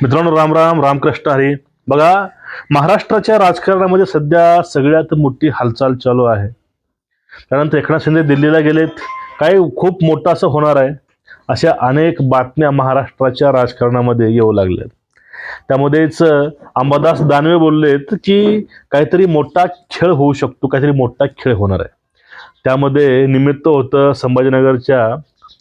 मित्रांनो, राम राम, रामकृष्ण हरी. बघा, महाराष्ट्राच्या राजकारणामध्ये सध्या सगळ्यात मोठी हालचाल चालू आहे. त्यानंतर एकनाथ शिंदे दिल्लीला गेलेत. काही खूप मोठं असं होणार आहे, अशा अनेक बातम्या महाराष्ट्राच्या राजकारणामध्ये येऊ लागल्यात. त्यामध्येच अंबादास दानवे बोललेत की काहीतरी मोठा खेळ होऊ शकतो, काहीतरी मोठा खेळ होणार आहे. त्यामध्ये निमित्त होतं संभाजीनगरच्या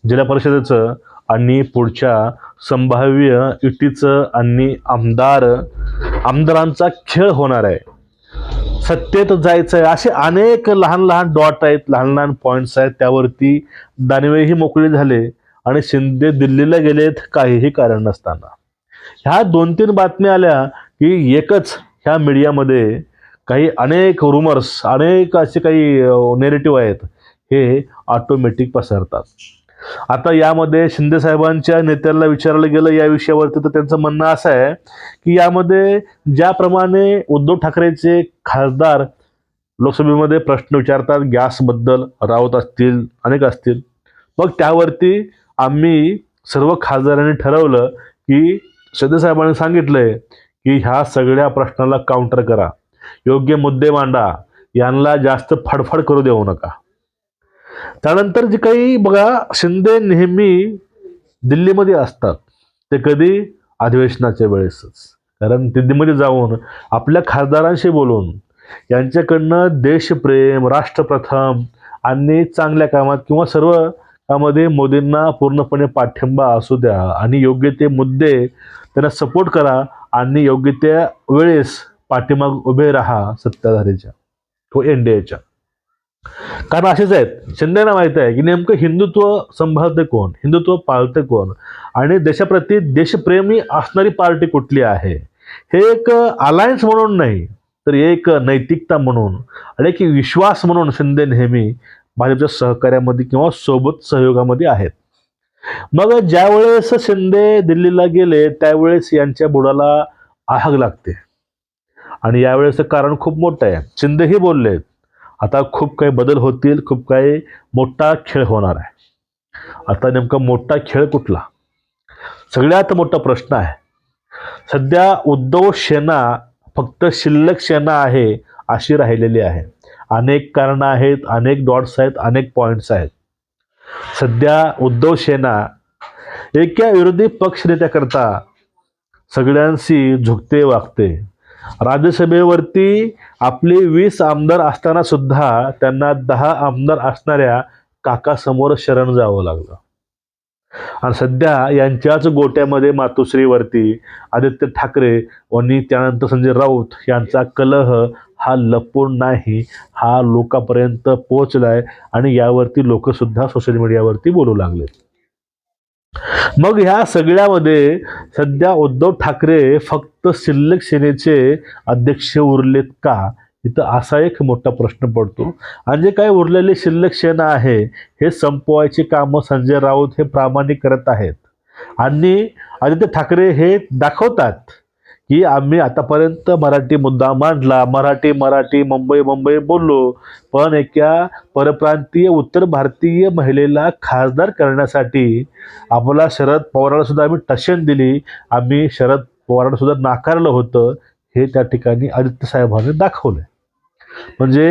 जिल्हा परिषदेचं आणि पुढच्या संभाव्य युतीचं आणि आमदारांचा खेळ होणार आहे. सत्तेत जायचं आहे, असे अनेक लहान लहान डॉट आहेत, लहान लहान पॉईंट्स आहेत. त्यावरती दानवेही मोकळे झाले आणि शिंदे दिल्लीला गेलेत काहीही कारण नसताना. ह्या 2-3 बातम्या आल्या की एकच ह्या मीडियामध्ये काही अनेक रुमर्स, अनेक असे काही नेरेटिव्ह आहेत, हे ऑटोमॅटिक पसरतात. आता यामध्ये शिंदे साहेबांच्या नेत्यांना विचारलं गेलं या विषयावरती, तर त्यांचं म्हणणं असं आहे की यामध्ये ज्याप्रमाणे उद्धव ठाकरेचे खासदार लोकसभेमध्ये प्रश्न विचारतात गॅसबद्दल, राऊत असतील, अनेक असतील, मग त्यावरती आम्ही सर्व खासदारांनी ठरवलं की शिंदे साहेबांनी सांगितलंय की ह्या सगळ्या प्रश्नाला काउंटर करा, योग्य मुद्दे मांडा, यांना जास्त फडफड करू देऊ नका. त्यानंतर जे काही बघा, शिंदे नेहमी दिल्लीमध्ये असतात. ते कधी? अधिवेशनाच्या वेळेसच. कारण दिल्लीमध्ये जाऊन आपल्या खासदारांशी बोलून यांच्याकडनं देशप्रेम, राष्ट्रप्रथम आणि चांगल्या कामात किंवा सर्व कामामध्ये मोदींना पूर्णपणे पाठिंबा असू द्या आणि योग्य ते मुद्दे त्यांना सपोर्ट करा आणि योग्य त्या वेळेस पाठीमाग उभे राहा सत्ताधारीच्या तो एनडीएच्या. कारण असेच आहेत, शिंदेना माहित आहे की नेमकं हिंदुत्व संभाळते कोण, हिंदुत्व पाळते कोण आणि देशाप्रती देशप्रेमी असणारी पार्टी कुठली आहे. हे एक अलायन्स म्हणून नाही, तर एक नैतिकता म्हणून आणि एक विश्वास म्हणून शिंदे नेहमी भाजपच्या सहकार्यामध्ये किंवा सोबत सहयोगामध्ये आहेत. मग ज्यावेळेस शिंदे दिल्लीला गेले त्यावेळेस यांच्या बुडाला आग लागते आणि यावेळेचं कारण खूप मोठं आहे. शिंदेही बोलले आता खूप काही बदल होतील, खूप काही मोठा खेळ होणार आहे. आता नेमका मोठा खेळ कुठला? सगळ्यात मोठा प्रश्न आहे. सध्या उद्धव सेना फक्त शिल्लक सेना आहे अशी राहिलेली आहे. अनेक कारणं आहेत, अनेक डॉट्स आहेत, अनेक पॉईंट्स आहेत. सध्या उद्धव सेना एका विरोधी पक्षनेत्याकरता सगळ्यांशी झुकते वागते. राज्यसभेवरती आपले 20 आमदार असताना सुद्धा त्यांना 10 आमदार असणाऱ्या काकासमोर शरण जावं लागलं. आणि सध्या यांच्याच गोट्यामध्ये मातोश्रीवरती आदित्य ठाकरे आणि त्यानंतर संजय राऊत यांचा कलह हा लपून नाही, हा लोकांपर्यंत पोहोचलाय आणि यावरती लोक सुद्धा सोशल मीडियावरती बोलू लागले. मग ह्या सगळ्यामध्ये सध्या उद्धव ठाकरे फक्त शिल्लक सेनेचे अध्यक्ष उरलेत का, इथं असा एक मोठा प्रश्न पडतो. आणि जे काही उरलेली शिल्लक सेना आहे हे संपवायची कामं संजय राऊत हे प्रामाणिक करत आहेत आणि आदित्य ठाकरे हे दाखवतात की आम्ही आतापर्यंत मराठी मुद्दा मांडला, मराठी मुंबई बोललो, पण एका परप्रांतीय उत्तर भारतीय महिलेला खासदार करण्यासाठी आपला शरद पवारांना सुद्धा आम्ही टशन दिली, आम्ही शरद पवारांना सुद्धा नाकारलं होतं, हे त्या ठिकाणी आदित्य साहेबांनी दाखवलं. म्हणजे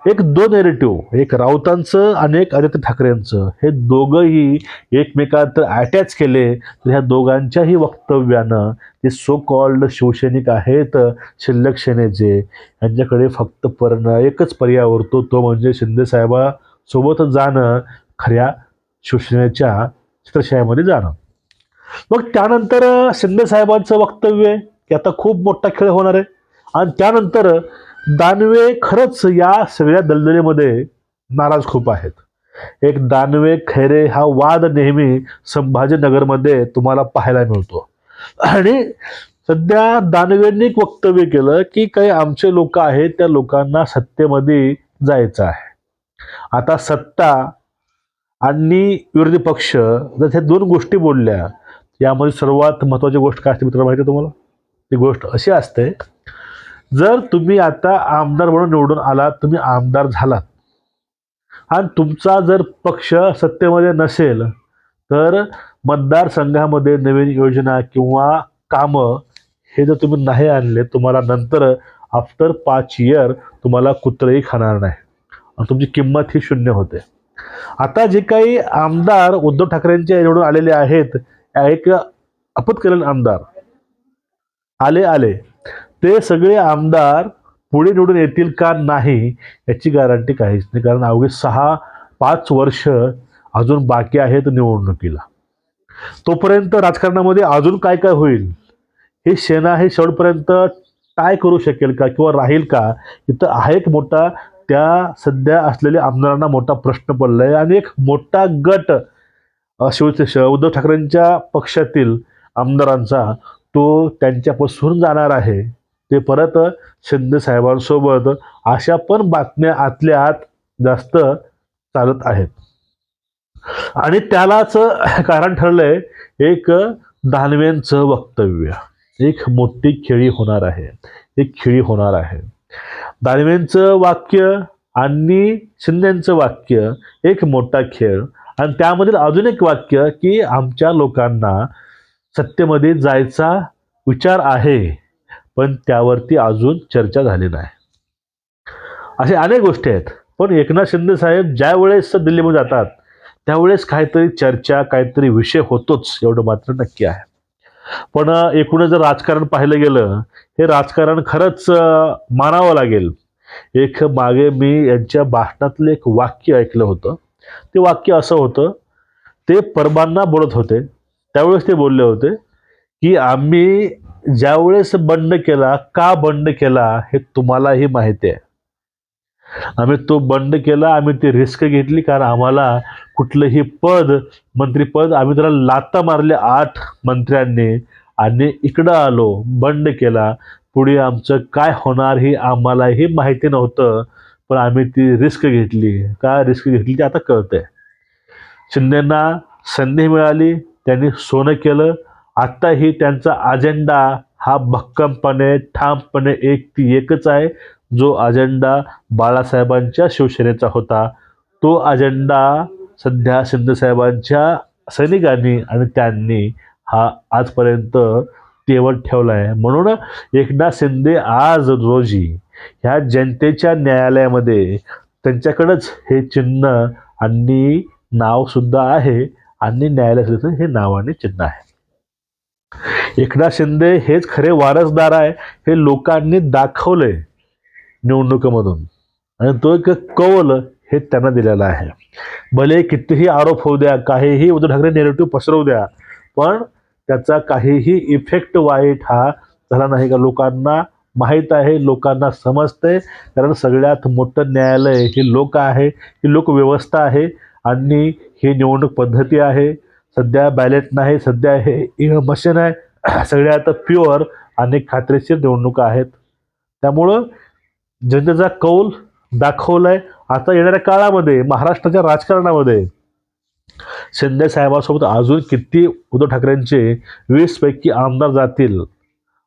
एक 2 नेरेटिव्ह, एक राऊतांचं आणि एक आदित्य ठाकरेंचं, हे दोघंही एकमेकात अटॅच केले तर ह्या दोघांच्याही वक्तव्यानं जे सो कॉल्ड शिवसैनिक आहेत शिल्लक सेनेचे, यांच्याकडे फक्त एकच पर्याय उरतो, तो म्हणजे शिंदे साहेबासोबत जाणं, खऱ्या शिवसेनेच्या चित्रशाहीमध्ये जाणं. मग त्यानंतर शिंदे साहेबांचं वक्तव्य आहे की आता खूप मोठा खेळ होणार आहे. आणि त्यानंतर दानवे खरंच या सगळ्या दलदलीमध्ये नाराज खूप आहेत. एक दानवे खैरे हा वाद नेहमी संभाजीनगरमध्ये तुम्हाला पाहायला मिळतो. आणि सध्या दानवेंनी एक वक्तव्य केलं की काही आमचे लोक आहेत, त्या लोकांना सत्तेमध्ये जायचं आहे. आता सत्ता आणि विरोधी पक्ष जर ह्या 2 गोष्टी बोलल्या, यामध्ये सर्वात महत्त्वाची गोष्ट काय असते मित्रांनो माहिती आहे तुम्हाला? ती गोष्ट अशी असते, जर तुम्ही आता आमदार म्हणून निवडून आलात, तुम्ही आमदार झालात आणि तुमचा जर पक्ष सत्तेमध्ये नसेल, तर मतदारसंघामध्ये नवीन योजना किंवा कामं हे जर तुम्ही नाही आणले, तुम्हाला नंतर आफ्टर 5 इयर तुम्हाला कुत्रही खाणार नाही आणि तुमची किंमत ही शून्य होते. आता जे काही आमदार उद्धव ठाकरेंच्या निवडून आलेले आहेत, एक आपत्कालीन आमदार आले ते सगळे आमदार पुढे निवडून येतील का नाही याची गॅरंटी काहीच नाही, कारण अवघे 6-5 वर्ष अजून बाकी आहेत निवडणुकीला. तोपर्यंत राजकारणामध्ये अजून काय काय होईल हे सेना हे शेवटपर्यंत काय करू शकेल का किंवा राहील का, इथं हा एक मोठा त्या सध्या असलेल्या आमदारांना मोठा प्रश्न पडलाय. आणि एक मोठा गट उद्धव ठाकरेंच्या पक्षातील आमदारांचा तो त्यांच्यापासून जाणार आहे. ते परत शिंदे साहेबांसोबत अशा पण बातम्या आतल्या आत जास्त चालत आहेत. आणि त्यालाच कारण ठरलंय एक दानवेंचं वक्तव्य. एक मोठी खेळी होणार आहे, एक खेळी होणार आहे. दानवेंचं वाक्य आणि शिंदेचं वाक्य एक मोठा खेळ. आणि त्यामधील अजून एक वाक्य की आमच्या लोकांना सत्तेमध्ये जायचा विचार आहे, पण त्यावरती अजून चर्चा झाली नाही. असे अनेक गोष्टी आहेत. पण एकनाथ शिंदे साहेब ज्या वेळेस दिल्लीमध्ये जातात त्यावेळेस काहीतरी चर्चा, काहीतरी विषय होतोच, एवढं मात्र नक्की आहे. पण एकूणच जर राजकारण पाहिलं गेलं, हे राजकारण खरंच मानावं लागेल. एक मागे मी यांच्या भाषणातलं एक वाक्य ऐकलं होतं. ते वाक्य असं होतं, ते परबांना बोलत होते. त्यावेळेस ते बोलले होते की आम्ही ज्यावेळेस बंड केला, का बंड केला हे तुम्हालाही माहिती आहे. आम्ही तो बंड केला, आम्ही ती रिस्क घेतली, कारण आम्हाला कुठलंही पद, मंत्रीपद, आम्ही त्याला लाता मारल्या 8 मंत्र्यांनी आणि इकडं आलो, बंड केला. पुढे आमचं काय होणार हे आम्हालाही माहिती नव्हतं, पण आम्ही ती रिस्क घेतली. का रिस्क घेतली ते आता कळतंय. शिंदेंना संधी मिळाली, त्यांनी सोनं केलं. आत्ताही त्यांचा अजेंडा हा भक्कमपणे, ठामपणे एकच आहे, जो अजेंडा बाळासाहेबांच्या शिवसेनेचा होता. तो अजेंडा सध्या शिंदेसाहेबांच्या सैनिकांनी आणि त्यांनी हा आजपर्यंत तेवत ठेवला आहे. म्हणून एकनाथ शिंदे आज रोजी ह्या जनतेच्या न्यायालयामध्ये त्यांच्याकडेच हे चिन्ह आणि नाव सुद्धा आहे आणि न्यायालयाचं हे नाव आणि चिन्ह आहे. एकनाथ शिंदे हेच खरे वारसदार आहे, हे लोकांनी दाखवलंय निवडणुकीमधून. आणि तो एक कौल हे त्यांना दिलेला आहे. भले कितीही आरोप होऊ द्या, काहीही उद्धव ठाकरे नेरेटिव्ह पसरवू द्या, पण त्याचा काहीही इफेक्ट वाईट हा झाला नाही. का लोकांना माहीत आहे, लोकांना समजतंय, कारण सगळ्यात मोठं न्यायालय हे लोक आहे, ही लोकव्यवस्था आहे आणि ही निवडणूक पद्धती आहे. सध्या बॅलेट नाही, सध्या हे मशीन आहे. सगळ्यात प्युअर आणि खात्रीशीर निवडणुका आहेत. त्यामुळं जनतेचा कौल दाखवलाय. आता येणाऱ्या काळामध्ये महाराष्ट्राच्या राजकारणामध्ये शिंदे साहेबांसोबत अजून किती उद्धव ठाकरेंचे 20 पैकी आमदार जातील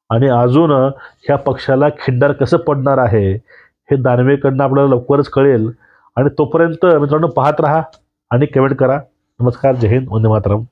आणि अजून ह्या पक्षाला खिंडार कसं पडणार आहे हे दानवेकडनं आपल्याला लवकरच कळेल. आणि तोपर्यंत मित्रांनो पाहत राहा आणि कमेंट करा. नमस्कार, जय हिंद, वंदे मातरम.